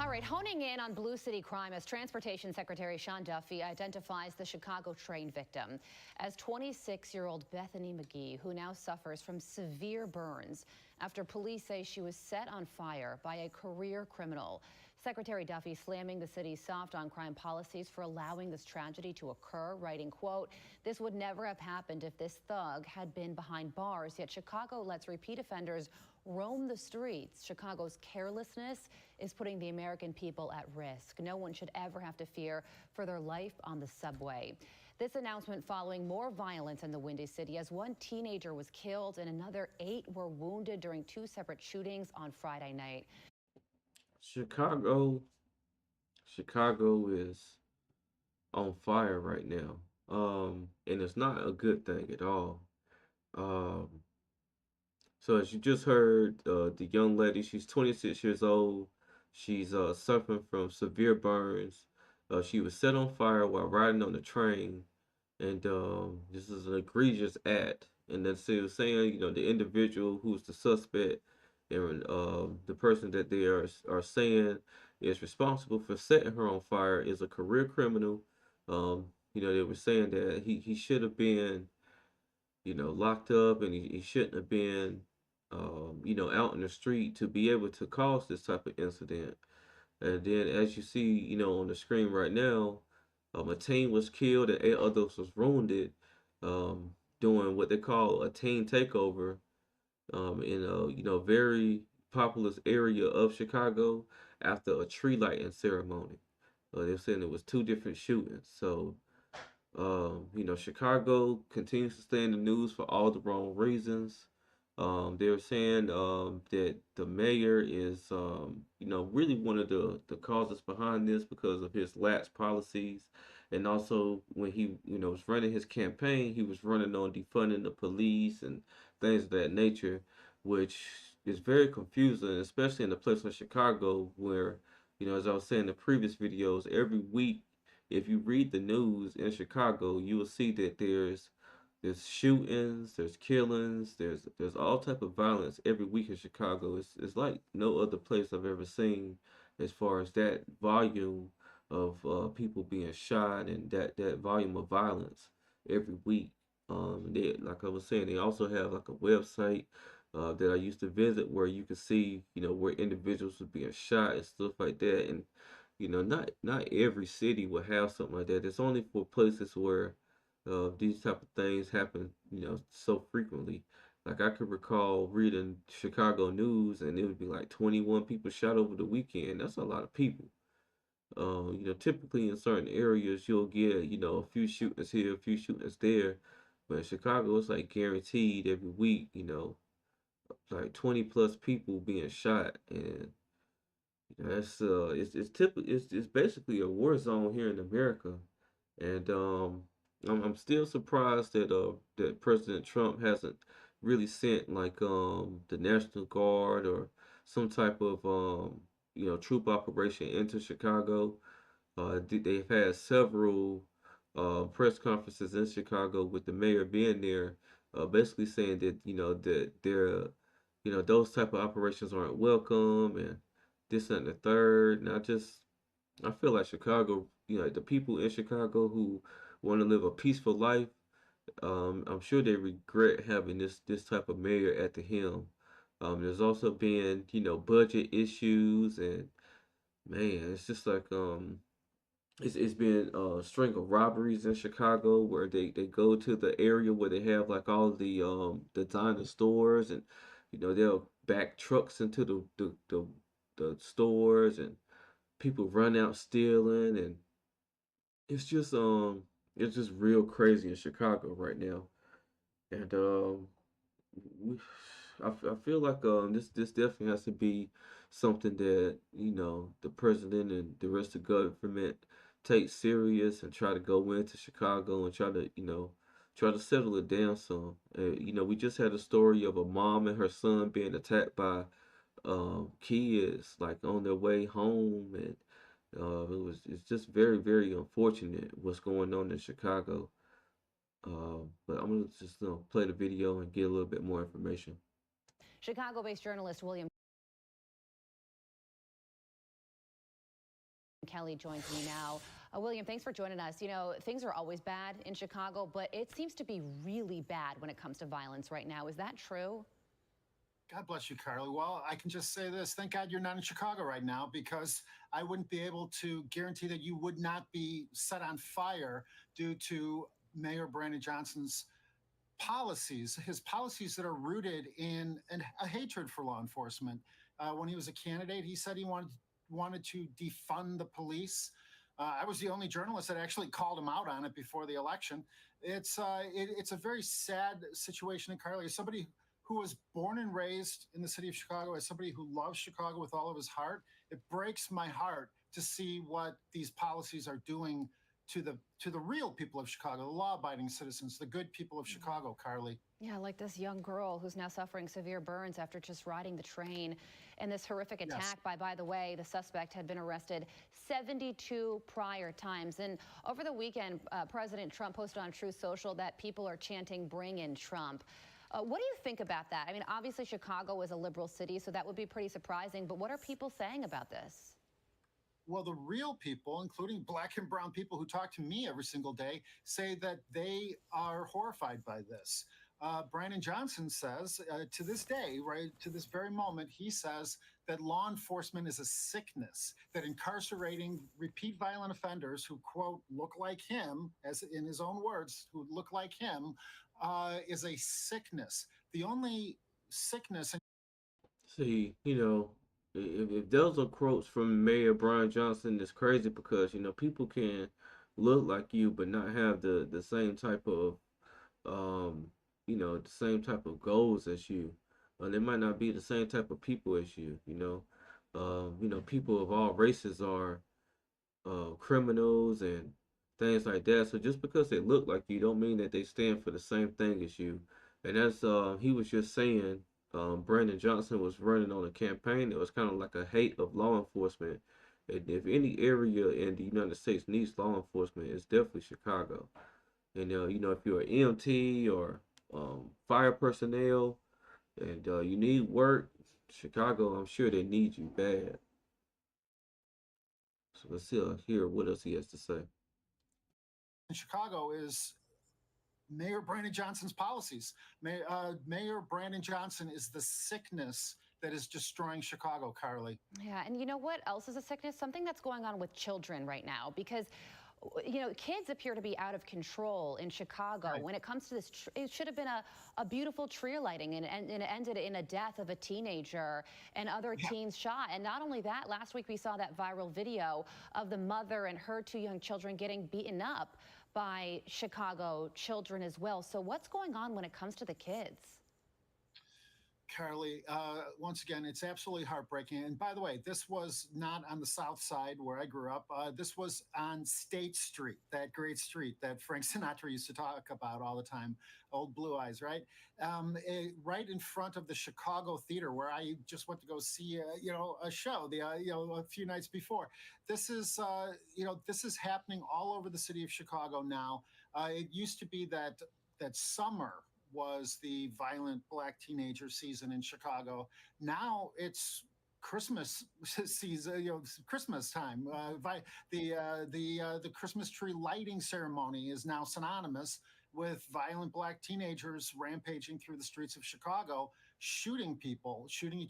All right, honing in on Blue City crime as Transportation Secretary Sean Duffy identifies the Chicago train victim as 26-year-old Bethany McGee, who now suffers from severe burns after police say she was set on fire by a career criminal. Secretary Duffy slamming the city's soft on crime policies for allowing this tragedy to occur, writing, quote, "This would never have happened if this thug had been behind bars, yet Chicago lets repeat offenders roam the streets. Chicago's carelessness is putting the American people at risk. No one should ever have to fear for their life on the subway." This announcement following more violence in the Windy City as one teenager was killed and another 8 were wounded during 2 separate shootings on Friday night. Chicago, Chicago is on fire right now. And it's not a good thing at all. Um, so as you just heard, the young lady, she's 26 years old. She's suffering from severe burns. She was set on fire while riding on the train, and this is an egregious act. And that's it was saying, the individual who's the suspect and the person that they are saying is responsible for setting her on fire is a career criminal. They were saying that he should have been, locked up, and he shouldn't have been, out in the street to be able to cause this type of incident. And then, as you see, on the screen right now, a teen was killed and 8 others was wounded, um, doing what they call a teen takeover, in a very populous area of Chicago after a tree lighting ceremony. They're saying it was 2 different shootings. So, Chicago continues to stay in the news for all the wrong reasons. They're saying that the mayor is, really one of the causes behind this because of his lax policies. And also, when he, was running his campaign, he was running on defunding the police and things of that nature, which is very confusing, especially in the place like Chicago, where, as I was saying in the previous videos, every week if you read the news in Chicago, you will see that there's shootings, there's killings, there's all type of violence every week in Chicago. It's like no other place I've ever seen as far as that volume of people being shot and that volume of violence every week. They, like I was saying, they also have like a website that I used to visit where you can see, where individuals are being shot and stuff like that. And not every city will have something like that. It's only for places where these type of things happen, so frequently. Like I could recall reading Chicago news, and it would be like 21 people shot over the weekend. That's a lot of people. Typically in certain areas you'll get, a few shootings here, a few shootings there, but in Chicago it's like guaranteed every week, like 20 plus people being shot, and that's it's basically a war zone here in America, and I'm still surprised that President Trump hasn't really sent like the National Guard or some type of troop operation into Chicago. They've had several press conferences in Chicago with the mayor being there, basically saying that that they're those type of operations aren't welcome and this and the third. And I feel like Chicago, the people in Chicago who want to live a peaceful life, I'm sure they regret having this type of mayor at the helm. There's also been budget issues, and man, it's just like it's been a string of robberies in Chicago where they go to the area where they have like all the diner stores, and they'll back trucks into the stores, and people run out stealing, and it's just it's just real crazy in Chicago right now. And we, I feel like this definitely has to be something that the president and the rest of the government take serious and try to go into Chicago and try to try to settle it down some. We just had a story of a mom and her son being attacked by kids like on their way home, and it's just very very unfortunate what's going on in Chicago. But I'm gonna just play the video and get a little bit more information. Chicago-based journalist William Kelly joins me now. William, thanks for joining us. You know, things are always bad in Chicago, but it seems to be really bad when it comes to violence right now. Is that true? God bless you, Carly. Well, I can just say this. Thank God you're not in Chicago right now because I wouldn't be able to guarantee that you would not be set on fire due to Mayor Brandon Johnson's policies, his policies that are rooted in a hatred for law enforcement. When he was a candidate, he said he wanted to defund the police. I was the only journalist that actually called him out on it before the election. It's a very sad situation in Carly. As somebody who was born and raised in the city of Chicago, as somebody who loves Chicago with all of his heart, it breaks my heart to see what these policies are doing to the real people of Chicago, the law-abiding citizens, the good people of Chicago, Carly. Yeah, like this young girl who's now suffering severe burns after just riding the train in this horrific Yes. attack. By the way, the suspect had been arrested 72 prior times. And over the weekend, President Trump posted on Truth Social that people are chanting, "Bring in Trump." What do you think about that? I mean, obviously, Chicago is a liberal city, so that would be pretty surprising. But what are people saying about this? Well, the real people, including black and brown people who talk to me every single day, say that they are horrified by this. Brandon Johnson says to this day, right to this very moment, he says that law enforcement is a sickness, that incarcerating repeat violent offenders who, quote, look like him, as in his own words, who look like him, is a sickness. The only sickness. See, if those are quotes from Mayor Brian Johnson, it's crazy because people can look like you but not have the same type of um the same type of goals as you. They might not be the same type of people as you. People of all races are criminals and things like that. So just because they look like you don't mean that they stand for the same thing as you. And that's he was just saying Brandon Johnson was running on a campaign that was kind of like a hate of law enforcement. And if any area in the United States needs law enforcement, it's definitely Chicago. And if you're an EMT or fire personnel and you need work, Chicago, I'm sure they need you bad. So let's see, hear what else he has to say. In Chicago is Mayor Brandon Johnson's policies. Mayor Brandon Johnson is the sickness that is destroying Chicago, Carly. Yeah, and you know what else is a sickness? Something that's going on with children right now because kids appear to be out of control in Chicago. Right. When it comes to this, it should have been a beautiful tree lighting and it ended in a death of a teenager and other Yeah. teens shot. And not only that, last week we saw that viral video of the mother and her two young children getting beaten up by Chicago children as well. So what's going on when it comes to the kids? Carly, once again, it's absolutely heartbreaking. And by the way, this was not on the South Side where I grew up. This was on State Street, that great street that Frank Sinatra used to talk about all the time, Old Blue Eyes, right? Right in front of the Chicago Theater, where I just went to go see, a show, a few nights before. This is happening all over the city of Chicago now. It used to be that summer was the violent black teenager season in Chicago. Now it's Christmas season, Christmas time. The Christmas tree lighting ceremony is now synonymous with violent black teenagers rampaging through the streets of Chicago, shooting people, shooting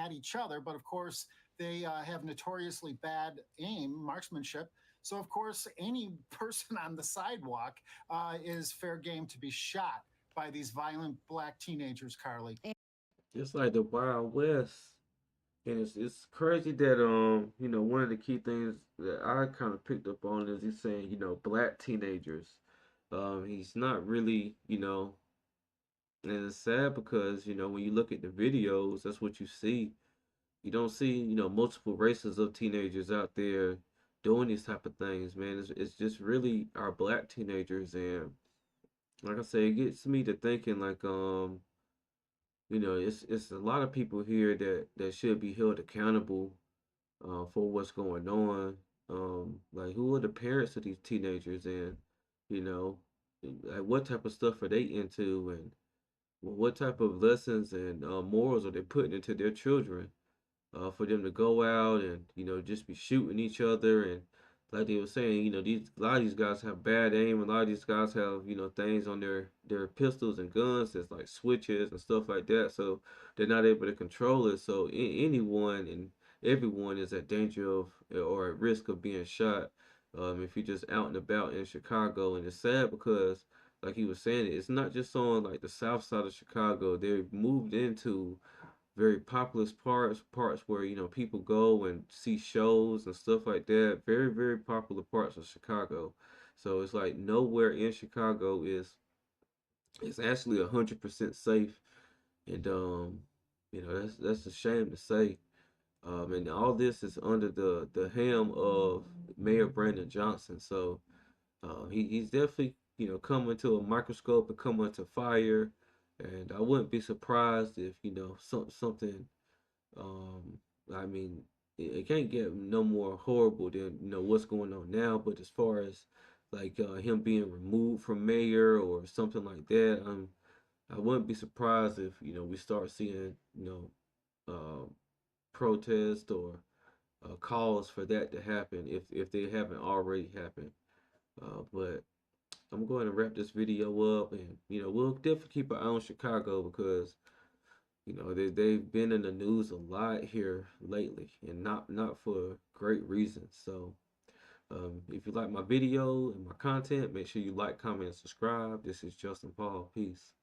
at each other. But of course, they have notoriously bad aim, marksmanship. So of course, any person on the sidewalk is fair game to be shot by these violent black teenagers, Carly. It's like the Wild West. And it's crazy that one of the key things that I kind of picked up on is he's saying black teenagers. He's not really and it's sad because when you look at the videos, that's what you see. You don't see multiple races of teenagers out there doing these type of things, man. It's just really our black teenagers, and like I say, it gets me to thinking like it's a lot of people here that should be held accountable for what's going on. Like who are the parents of these teenagers, and you know, like what type of stuff are they into, and what type of lessons and morals are they putting into their children? for them to go out and just be shooting each other. And like they were saying, these a lot of these guys have bad aim. A lot of these guys have things on their pistols and guns that's like switches and stuff like that, so they're not able to control it. So anyone and everyone is at danger of or at risk of being shot, if you're just out and about in Chicago. And it's sad because, like he was saying, it's not just on like the south side of Chicago. They've moved into very populous parts where people go and see shows and stuff like that. Very, very popular parts of Chicago. So it's like nowhere in Chicago is actually 100% safe. And that's a shame to say. And all this is under the helm of Mayor Brandon Johnson. So he's definitely come into a microscope and come into fire. And I wouldn't be surprised if something, um, I mean, it can't get no more horrible than what's going on now. But as far as like him being removed from mayor or something like that, I wouldn't be surprised if we start seeing uh, protest or calls for that to happen if they haven't already happened. But I'm going to wrap this video up, and we'll definitely keep an eye on Chicago because they've been in the news a lot here lately, and not for great reasons. So if you like my video and my content, make sure you like, comment, and subscribe. This is Justin Paul. Peace.